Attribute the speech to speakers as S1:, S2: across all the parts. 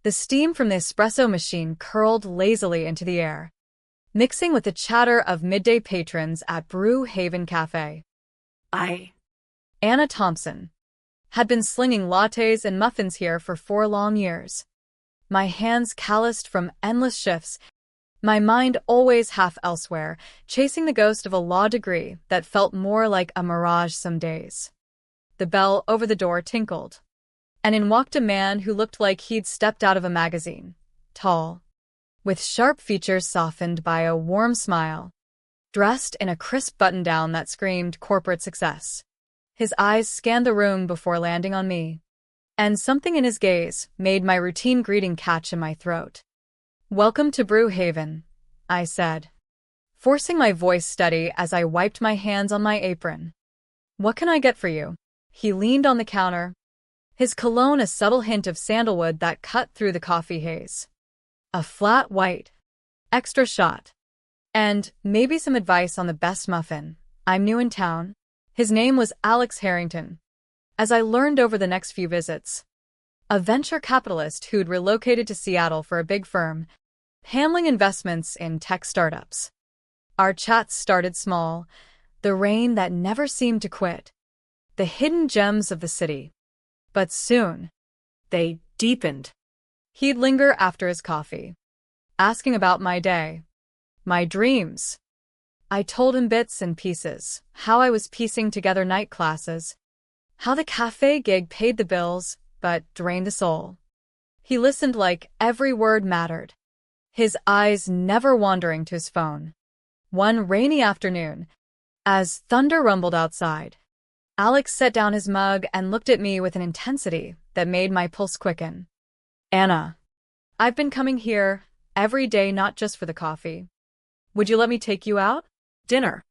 S1: The steam from the espresso machine curled lazily into the air, mixing with the chatter of midday patrons at Brew Haven Cafe. Anna Thompson, had been slinging lattes and muffins here for 4 long years. My hands calloused from endless shifts, my mind always half elsewhere, chasing the ghost of a law degree that felt more like a mirage some days. The bell over the door tinkled, and in walked a man who looked like he'd stepped out of a magazine, tall, with sharp features softened by a warm smile, dressed in a crisp button-down that screamed corporate success. His eyes scanned the room before landing on me, and something in his gaze made my routine greeting catch in my throat. "Welcome to Brew Haven," I said, forcing my voice steady as I wiped my hands on my apron. "What can I get for you?" He leaned on the counter, his cologne a subtle hint of sandalwood that cut through the coffee haze. A flat white, extra shot, and maybe some advice on the best muffin. I'm new in town. His name was Alex Harrington, as I learned over the next few visits. A venture capitalist who'd relocated to Seattle for a big firm, handling investments in tech startups. Our chats started small, the rain that never seemed to quit, the hidden gems of the city. But soon, they deepened. He'd linger after his coffee, asking about my day, my dreams. I told him bits and pieces, how I was piecing together night classes, how the cafe gig paid the bills but drained the soul. He listened like every word mattered, his eyes never wandering to his phone. One rainy afternoon, as thunder rumbled outside, Alex set down his mug and looked at me with an intensity that made my pulse quicken. "Anna, I've been coming here every day not just for the coffee. Would you let me take you out? Dinner."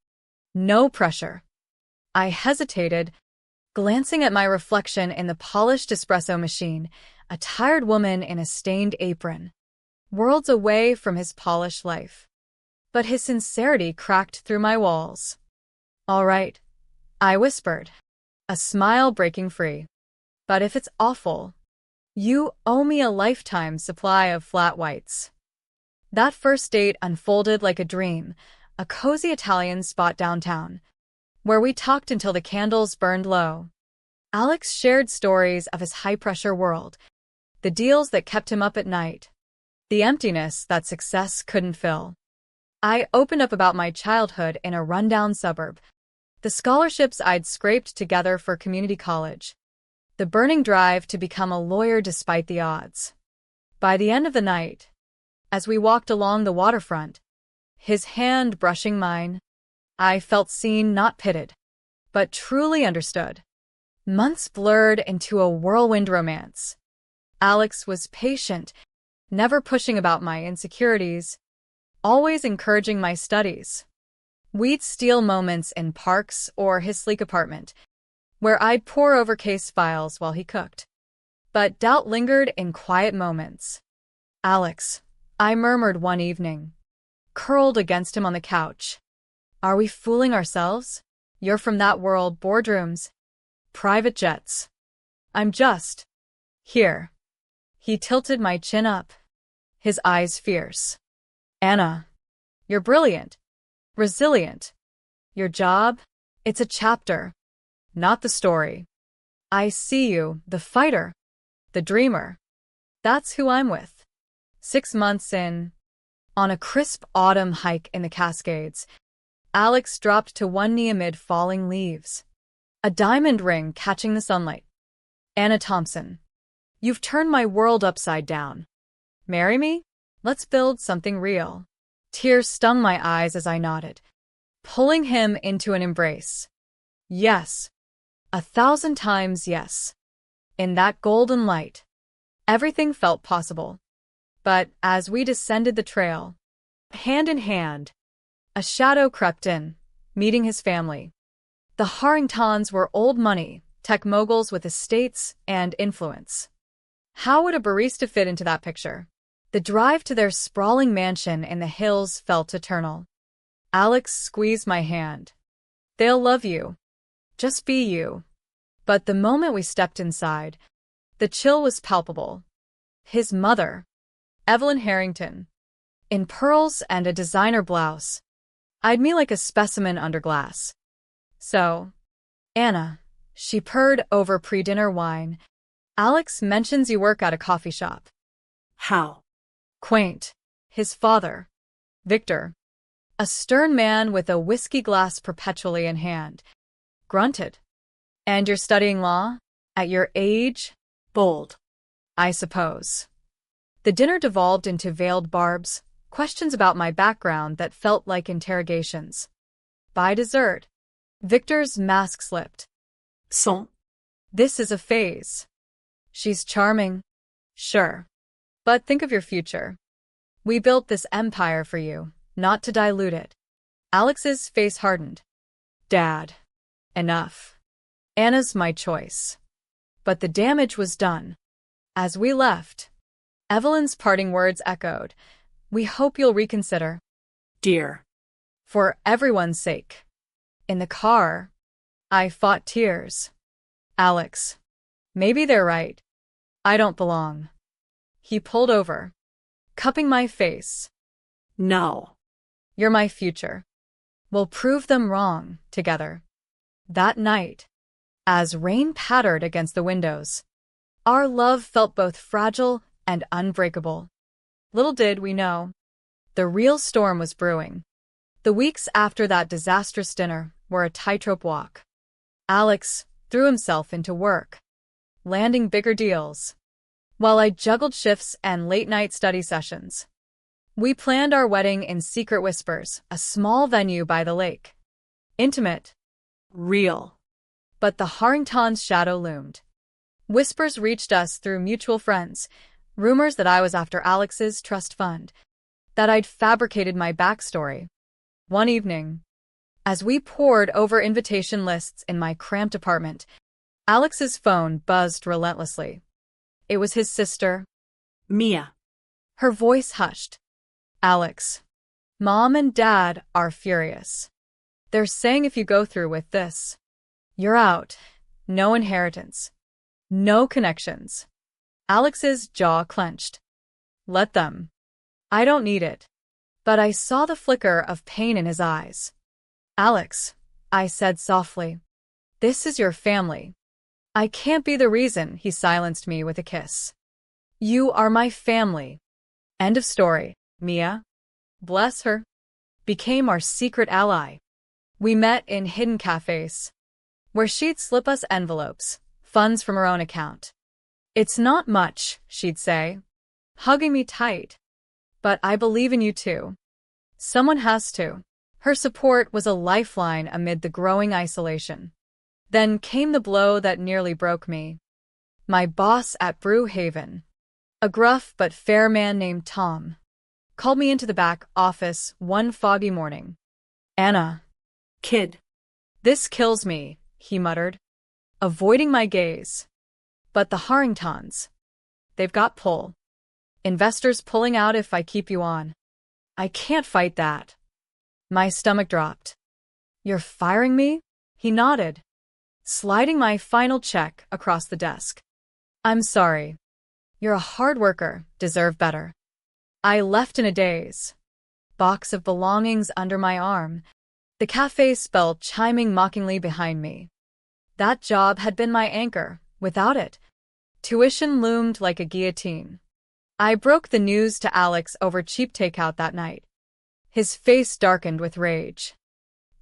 S1: No pressure. I hesitated, glancing at my reflection in the polished espresso machine, a tired woman in a stained apron, worlds away from his polished life. But his sincerity cracked through my walls. "All right," I whispered, a smile breaking free. "But if it's awful, you owe me a lifetime supply of flat whites." That first date unfolded like a dream, a cozy Italian spot downtown, where we talked until the candles burned low. Alex shared stories of his high-pressure world, the deals that kept him up at night, the emptiness that success couldn't fill. I opened up about my childhood in a rundown suburb, the scholarships I'd scraped together for community college, the burning drive to become a lawyer despite the odds. By the end of the night, as we walked along the waterfront, his hand brushing mine, I felt seen, not pitted, but truly understood. Months blurred into a whirlwind romance. Alex was patient, never pushing about my insecurities, always encouraging my studies. We'd steal moments in parks or his sleek apartment, where I'd pore over case files while he cooked. But doubt lingered in quiet moments. "Alex," I murmured one evening, curled against him on the couch, "are we fooling ourselves? You're from that world, boardrooms, private jets. I'm just here." He tilted my chin up, his eyes fierce. "Anna, you're brilliant, resilient. Your job, it's a chapter, not the story. I see you, the fighter, the dreamer. That's who I'm with." 6 months in, on a crisp autumn hike in the Cascades, Alex dropped to one knee amid falling leaves, a diamond ring catching the sunlight. "Anna Thompson, you've turned my world upside down. Marry me? Let's build something real." Tears stung my eyes as I nodded, pulling him into an embrace. Yes. 1,000 times yes. In that golden light, everything felt possible. But as we descended the trail, hand in hand, a shadow crept in, meeting his family. The Harringtons were old money, tech moguls with estates and influence. How would a barista fit into that picture? The drive to their sprawling mansion in the hills felt eternal. Alex squeezed my hand. "They'll love you. Just be you." But the moment we stepped inside, the chill was palpable. His mother, Evelyn Harrington, in pearls and a designer blouse, eyed me like a specimen under glass. So, Anna, she purred over pre-dinner wine, Alex mentions you work at a coffee shop.
S2: How?
S1: Quaint. His father, Victor, a stern man with a whiskey glass perpetually in hand, grunted. And you're studying law? At your age?
S2: Bold.
S1: I suppose. The dinner devolved into veiled barbs, questions about my background that felt like interrogations. By dessert, Victor's mask slipped.
S2: Son.
S1: This is a phase. She's charming. Sure. But think of your future. We built this empire for you, not to dilute it. Alex's face hardened. Dad. Enough. Anna's my choice. But the damage was done. As we left, Evelyn's parting words echoed. We hope you'll reconsider.
S2: Dear.
S1: For everyone's sake. In the car, I fought tears. Alex. Maybe they're right. I don't belong. He pulled over, cupping my face.
S2: No.
S1: You're my future. We'll prove them wrong, together. That night, as rain pattered against the windows, our love felt both fragile and unbreakable. Little did we know, the real storm was brewing. The weeks after that disastrous dinner were a tightrope walk. Alex threw himself into work, landing bigger deals, while I juggled shifts and late-night study sessions. We planned our wedding in Secret Whispers, a small venue by the lake. Intimate.
S2: Real.
S1: But the Harringtons' shadow loomed. Whispers reached us through mutual friends, rumors that I was after Alex's trust fund, that I'd fabricated my backstory. One evening, as we pored over invitation lists in my cramped apartment, Alex's phone buzzed relentlessly. It was his sister,
S2: Mia.
S1: Her voice hushed. Alex, Mom and Dad are furious. They're saying if you go through with this, you're out. No inheritance. No connections. Alex's jaw clenched. Let them. I don't need it. But I saw the flicker of pain in his eyes. Alex, I said softly, this is your family. I can't be the reason. He silenced me with a kiss. You are my family. End of story. Mia, bless her, became our secret ally. We met in hidden cafes, where she'd slip us envelopes, funds from her own account. It's not much, she'd say, hugging me tight. But I believe in you too. Someone has to. Her support was a lifeline amid the growing isolation. Then came the blow that nearly broke me. My boss at Brew Haven, a gruff but fair man named Tom, called me into the back office one foggy morning. Anna.
S2: Kid.
S1: This kills me, he muttered, avoiding my gaze. But the Harringtons, they've got pull. Investors pulling out if I keep you on. I can't fight that. My stomach dropped. You're firing me? He nodded, sliding my final check across the desk. I'm sorry. You're a hard worker, deserve better. I left in a daze. Box of belongings under my arm, the cafe bell chiming mockingly behind me. That job had been my anchor. Without it, tuition loomed like a guillotine. I broke the news to Alex over cheap takeout that night. His face darkened with rage.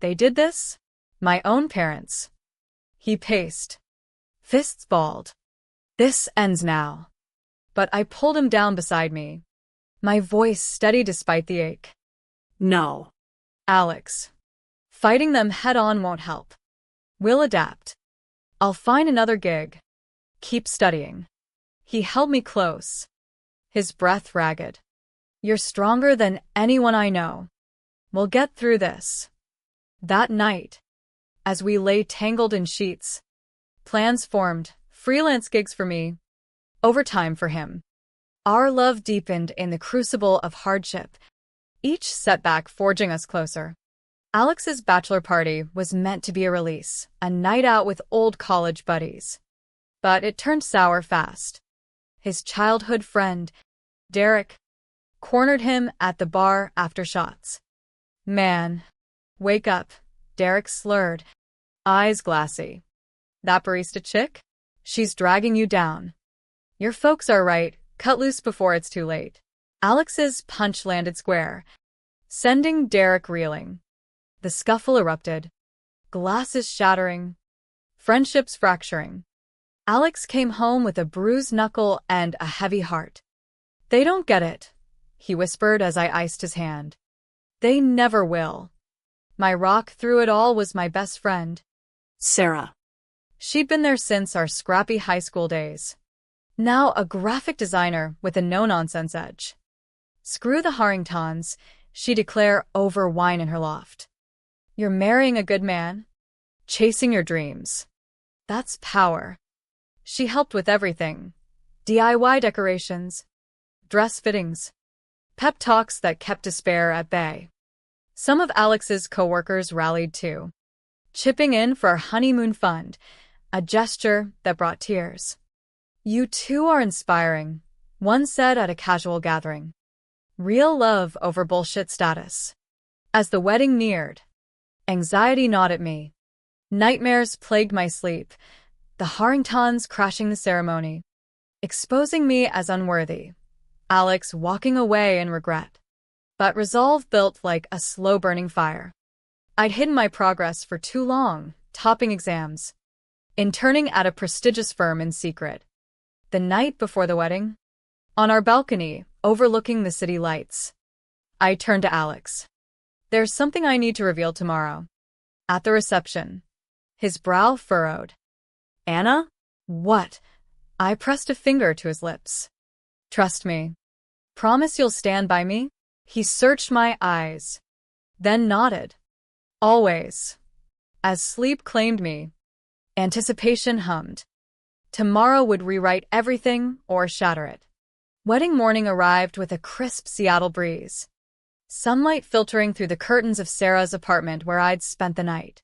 S1: They did this? My own parents. He paced, fists balled. This ends now. But I pulled him down beside me, my voice steady despite the ache.
S2: No.
S1: Alex, fighting them head-on won't help. We'll adapt. I'll find another gig. Keep studying. He held me close, his breath ragged. You're stronger than anyone I know. We'll get through this. That night, as we lay tangled in sheets, plans formed, freelance gigs for me, overtime for him. Our love deepened in the crucible of hardship, each setback forging us closer. Alex's bachelor party was meant to be a release, a night out with old college buddies. But it turned sour fast. His childhood friend, Derek, cornered him at the bar after shots. "Man, wake up," Derek slurred, eyes glassy. "That barista chick? She's dragging you down. Your folks are right, cut loose before it's too late." Alex's punch landed square, sending Derek reeling. The scuffle erupted, glasses shattering, friendships fracturing. Alex came home with a bruised knuckle and a heavy heart. "They don't get it," he whispered as I iced his hand. "They never will. My rock through it all was my best friend,
S2: Sarah.
S1: She'd been there since our scrappy high school days. Now a graphic designer with a no-nonsense edge. Screw the Harringtons, she'd declare over wine in her loft. You're marrying a good man? Chasing your dreams. That's power. She helped with everything. DIY decorations, dress fittings, pep talks that kept despair at bay. Some of Alex's coworkers rallied too, chipping in for our honeymoon fund, a gesture that brought tears. "You two are inspiring," one said at a casual gathering. "Real love over bullshit status." As the wedding neared, anxiety gnawed at me. Nightmares plagued my sleep, the Harringtons crashing the ceremony, exposing me as unworthy, Alex walking away in regret. But resolve built like a slow-burning fire. I'd hidden my progress for too long, topping exams, interning at a prestigious firm in secret. The night before the wedding, on our balcony, overlooking the city lights, I turned to Alex. "There's something I need to reveal tomorrow." At the reception, his brow furrowed. "Anna? What?" I pressed a finger to his lips. "Trust me. Promise you'll stand by me?" He searched my eyes, then nodded. "Always." As sleep claimed me, anticipation hummed. Tomorrow would rewrite everything or shatter it. Wedding morning arrived with a crisp Seattle breeze, sunlight filtering through the curtains of Sarah's apartment where I'd spent the night.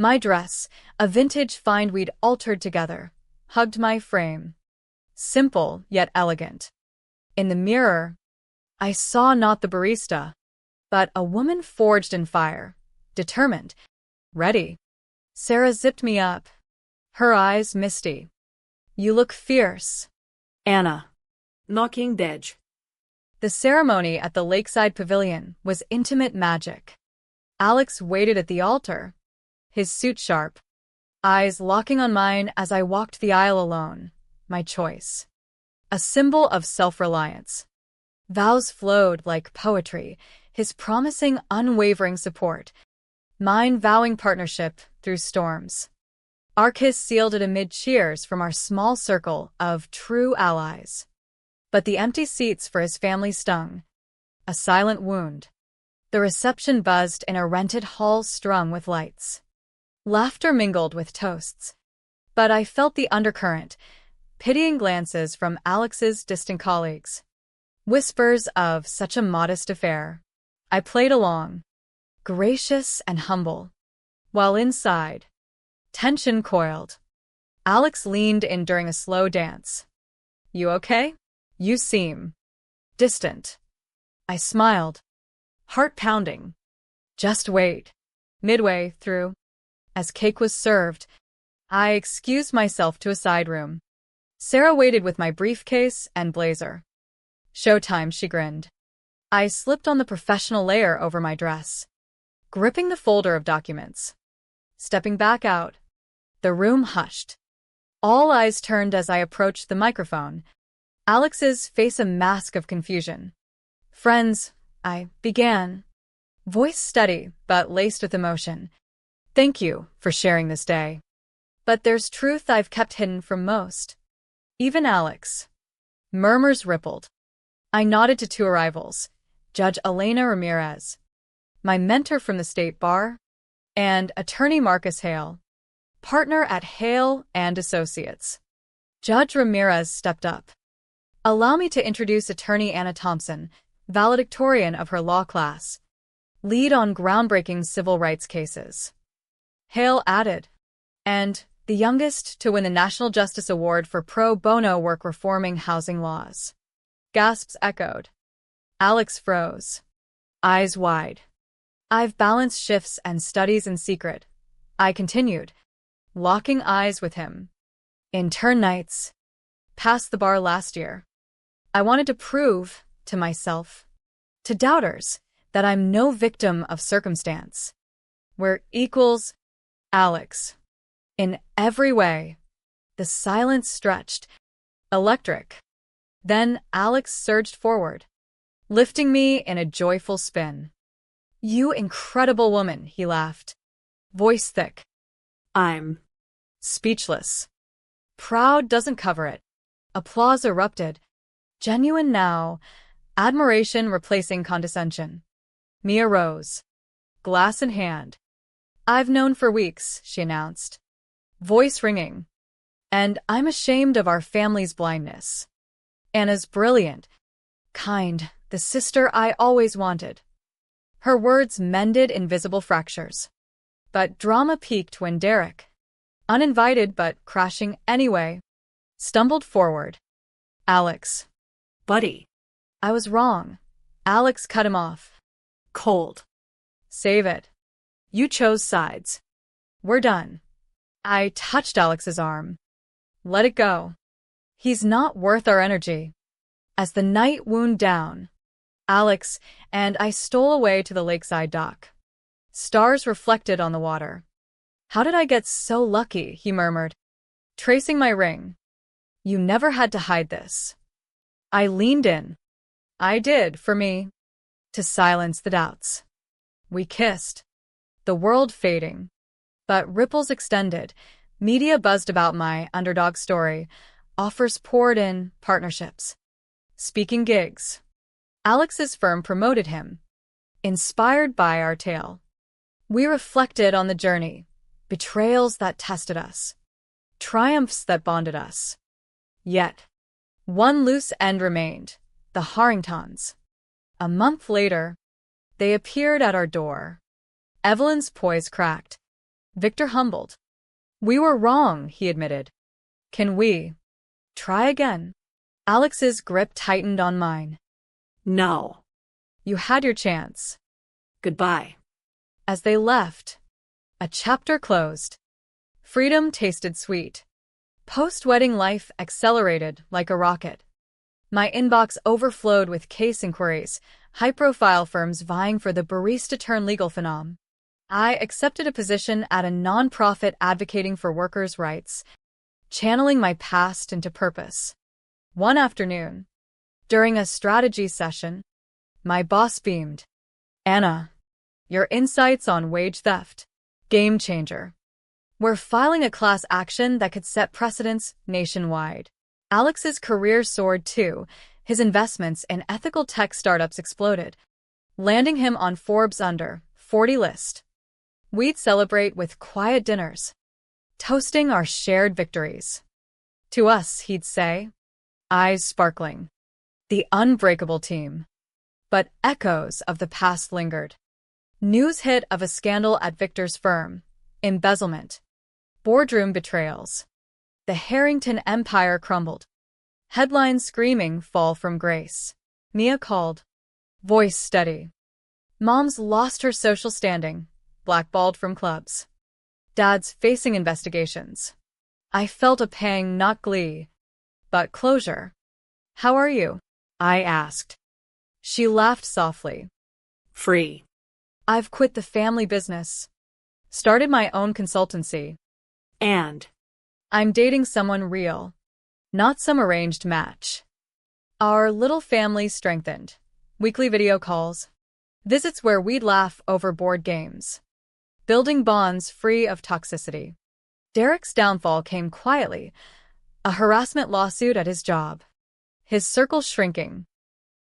S1: My dress, a vintage find we'd altered together, hugged my frame. Simple yet elegant. In the mirror, I saw not the barista, but a woman forged in fire, determined, ready. Sarah zipped me up, her eyes misty. "You look fierce."
S2: Anna. Knocking dead.
S1: The ceremony at the Lakeside Pavilion was intimate magic. Alex waited at the altar, his suit sharp, eyes locking on mine as I walked the aisle alone, my choice. A symbol of self-reliance. Vows flowed like poetry, his promising unwavering support, mine vowing partnership through storms. Our kiss sealed it amid cheers from our small circle of true allies. But the empty seats for his family stung, a silent wound. The reception buzzed in a rented hall strung with lights. Laughter mingled with toasts. But I felt the undercurrent, pitying glances from Alex's distant colleagues. Whispers of such a modest affair. I played along, gracious and humble, while inside, tension coiled. Alex leaned in during a slow dance. "You okay? You seem distant." I smiled, heart pounding. "Just wait." Midway through, as cake was served, I excused myself to a side room. Sarah waited with my briefcase and blazer. "Showtime," she grinned. I slipped on the professional layer over my dress, gripping the folder of documents. Stepping back out, the room hushed. All eyes turned as I approached the microphone, Alex's face a mask of confusion. "Friends," I began, voice steady but laced with emotion. "Thank you for sharing this day. But there's truth I've kept hidden from most. Even Alex." Murmurs rippled. I nodded to two arrivals, Judge Elena Ramirez, my mentor from the state bar, and attorney Marcus Hale, partner at Hale and Associates. Judge Ramirez stepped up. "Allow me to introduce attorney Anna Thompson, valedictorian of her law class, lead on groundbreaking civil rights cases." Hale added, "And the youngest to win the National Justice Award for pro bono work reforming housing laws. Gasps echoed. Alex froze, eyes wide. I've balanced shifts and studies in secret, I continued, locking eyes with him. Intern nights. Passed the bar last year. I wanted to prove to myself, to doubters, that I'm no victim of circumstance. We're equals, Alex. In every way. The silence stretched. Electric. Then Alex surged forward, lifting me in a joyful spin. You incredible woman, he laughed, voice thick.
S2: I'm
S1: speechless. Proud doesn't cover it. Applause erupted. Genuine now, admiration replacing condescension. Mia rose, glass in hand. I've known for weeks, she announced, voice ringing. And I'm ashamed of our family's blindness. Anna's brilliant, kind, the sister I always wanted. Her words mended invisible fractures. But drama peaked when Derek, uninvited but crashing anyway, stumbled forward. Alex.
S2: buddy.
S1: I was wrong. Alex cut him off.
S2: Cold.
S1: Save it. You chose sides. We're done. I touched Alex's arm. Let it go. He's not worth our energy. As the night wound down, Alex and I stole away to the lakeside dock. Stars reflected on the water. How did I get so lucky, he murmured, tracing my ring. You never had to hide this. I leaned in. I did, for me, to silence the doubts. We kissed, the world fading. But ripples extended. Media buzzed about my underdog story. Offers poured in, partnerships. Speaking gigs. Alex's firm promoted him, inspired by our tale. We reflected on the journey, betrayals that tested us, triumphs that bonded us. Yet, one loose end remained, the Harringtons. A month later, they appeared at our door. Evelyn's poise cracked. Victor humbled. We were wrong, he admitted. Can we try again? Alex's grip tightened on mine.
S2: No.
S1: You had your chance.
S2: Goodbye.
S1: As they left, a chapter closed. Freedom tasted sweet. Post-wedding life accelerated like a rocket. My inbox overflowed with case inquiries, high-profile firms vying for the barista-turned-legal phenom. I accepted a position at a nonprofit advocating for workers' rights, channeling my past into purpose. One afternoon, during a strategy session, my boss beamed. Anna, your insights on wage theft. Game changer. We're filing a class action that could set precedents nationwide. Alex's career soared too. His investments in ethical tech startups exploded, landing him on Forbes' under 40 list. We'd celebrate with quiet dinners, toasting our shared victories. To us, he'd say, eyes sparkling, the unbreakable team. But echoes of the past lingered. News hit of a scandal at Victor's firm, embezzlement, boardroom betrayals. The Harrington empire crumbled. Headlines screaming fall from grace. Mia called, voice steady. Mom's lost her social standing, blackballed from clubs. Dad's facing investigations. I felt a pang, not glee, but closure. How are you? I asked. She laughed softly.
S2: Free.
S1: I've quit the family business. Started my own consultancy.
S2: And
S1: I'm dating someone real, not some arranged match. Our little family strengthened. Weekly video calls. Visits where we'd laugh over board games. Building bonds free of toxicity. Derek's downfall came quietly. A harassment lawsuit at his job. His circle shrinking.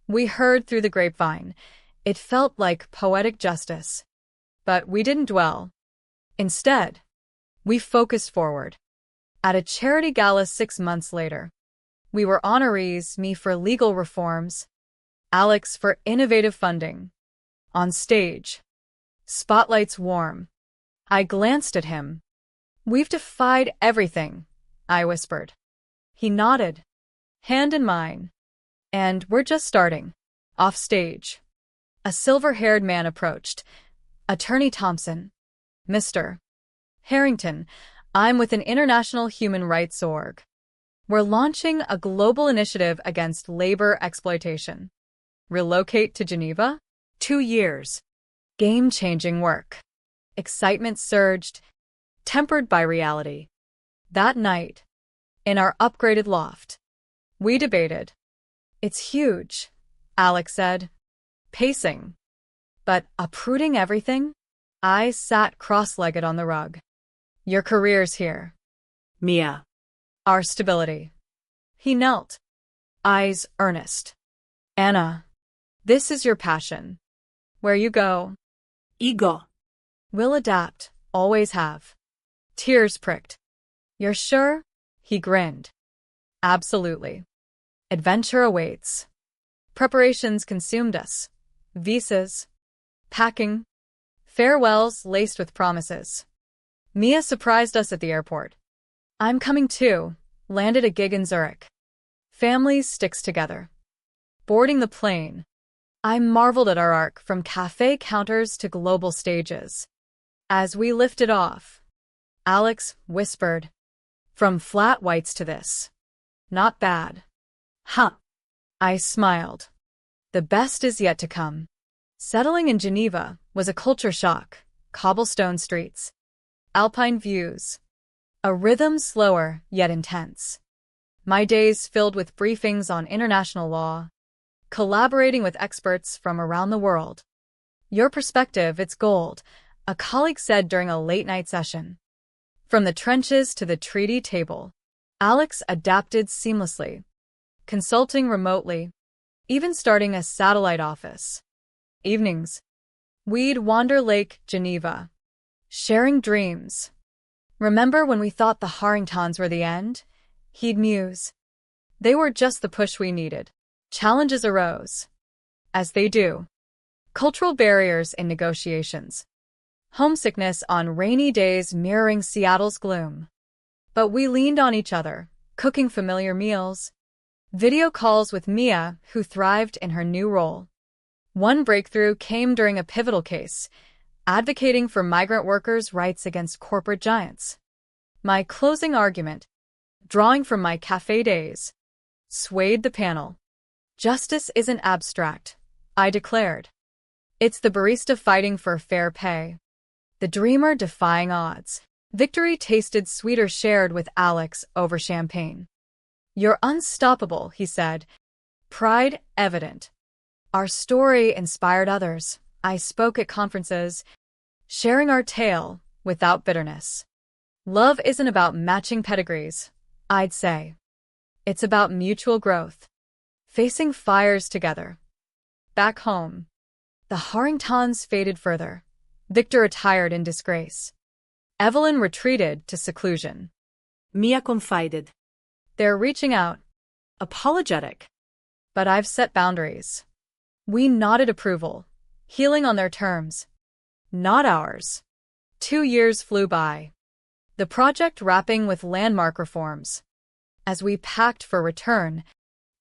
S1: We heard through the grapevine. It felt like poetic justice. But we didn't dwell. Instead, we focused forward. At a charity gala 6 months later, we were honorees, me for legal reforms, Alex for innovative funding. On stage, spotlights warm. I glanced at him, We've defied everything, I whispered. He nodded, hand in mine. And we're just starting. Off stage. A silver-haired man approached. Attorney Thompson. Mr. Harrington, I'm with an international human rights org. We're launching a global initiative against labor exploitation. Relocate to Geneva? 2 years. Game-changing work. Excitement surged, tempered by reality. That night, in our upgraded loft, we debated. It's huge, Alex said, pacing. But uprooting everything? I sat cross-legged on the rug. Your career's here.
S2: Mia.
S1: Our stability. He knelt, eyes earnest. Anna, this is your passion. Where you go,
S2: Ego.
S1: we'll adapt, always have. Tears pricked. You're sure? He grinned. Absolutely. Adventure awaits. Preparations consumed us. Visas. Packing. Farewells laced with promises. Mia surprised us at the airport. I'm coming too. Landed a gig in Zurich. Families sticks together. Boarding the plane, I marveled at our arc from cafe counters to global stages. As we lifted off, Alex whispered, from flat whites to this. Not bad. Huh. I smiled. The best is yet to come. Settling in Geneva was a culture shock. Cobblestone streets, alpine views, a rhythm slower yet intense. My days filled with briefings on international law, collaborating with experts from around the world. Your perspective, it's gold, a colleague said during a late-night session. From the trenches to the treaty table, Alex adapted seamlessly, consulting remotely, even starting a satellite office. Evenings, we'd wander Lake Geneva, sharing dreams. Remember when we thought the Harringtons were the end? He'd muse. They were just the push we needed. Challenges arose. As they do. Cultural barriers in negotiations. Homesickness on rainy days mirroring Seattle's gloom. But we leaned on each other, cooking familiar meals. Video calls with Mia, who thrived in her new role. One breakthrough came during a pivotal case, advocating for migrant workers' rights against corporate giants. My closing argument, drawing from my cafe days, swayed the panel. Justice isn't abstract, I declared. It's the barista fighting for fair pay. The dreamer defying odds. Victory tasted sweeter shared with Alex over champagne. You're unstoppable, he said, pride evident. Our story inspired others. I spoke at conferences, sharing our tale without bitterness. Love isn't about matching pedigrees, I'd say. It's about mutual growth. Facing fires together. Back home, the Harringtons faded further. Victor retired in disgrace. Evelyn retreated to seclusion.
S2: Mia confided.
S1: They're reaching out.
S2: Apologetic.
S1: But I've set boundaries. We nodded approval, healing on their terms. Not ours. 2 years flew by. The project wrapping with landmark reforms. As we packed for return,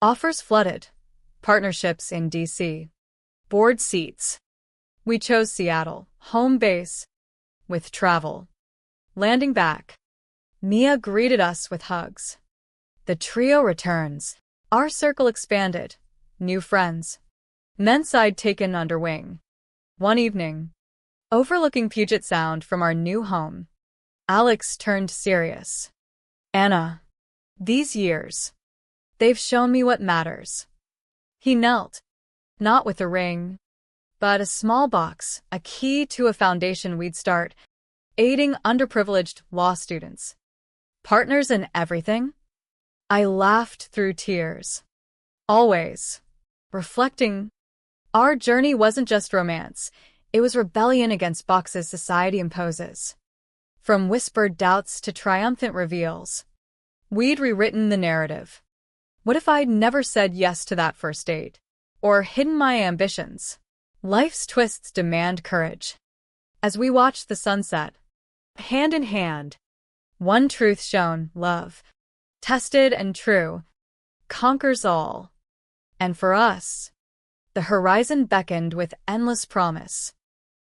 S1: offers flooded. Partnerships in D.C. Board seats. We chose Seattle, home base, with travel. Landing back, Mia greeted us with hugs. The trio returns. Our circle expanded. New friends. Men's side taken under wing. One evening, overlooking Puget Sound from our new home, Alex turned serious. Anna, these years, they've shown me what matters. He knelt, not with a ring, but a small box, a key to a foundation we'd start, aiding underprivileged law students. Partners in everything? I laughed through tears. Always. Reflecting, our journey wasn't just romance, it was rebellion against boxes society imposes. From whispered doubts to triumphant reveals, we'd rewritten the narrative. What if I'd never said yes to that first date? Or hidden my ambitions? Life's twists demand courage. As we watched the sunset, hand in hand, One truth shown, love, tested and true, conquers all. And for us, the horizon beckoned with endless promise.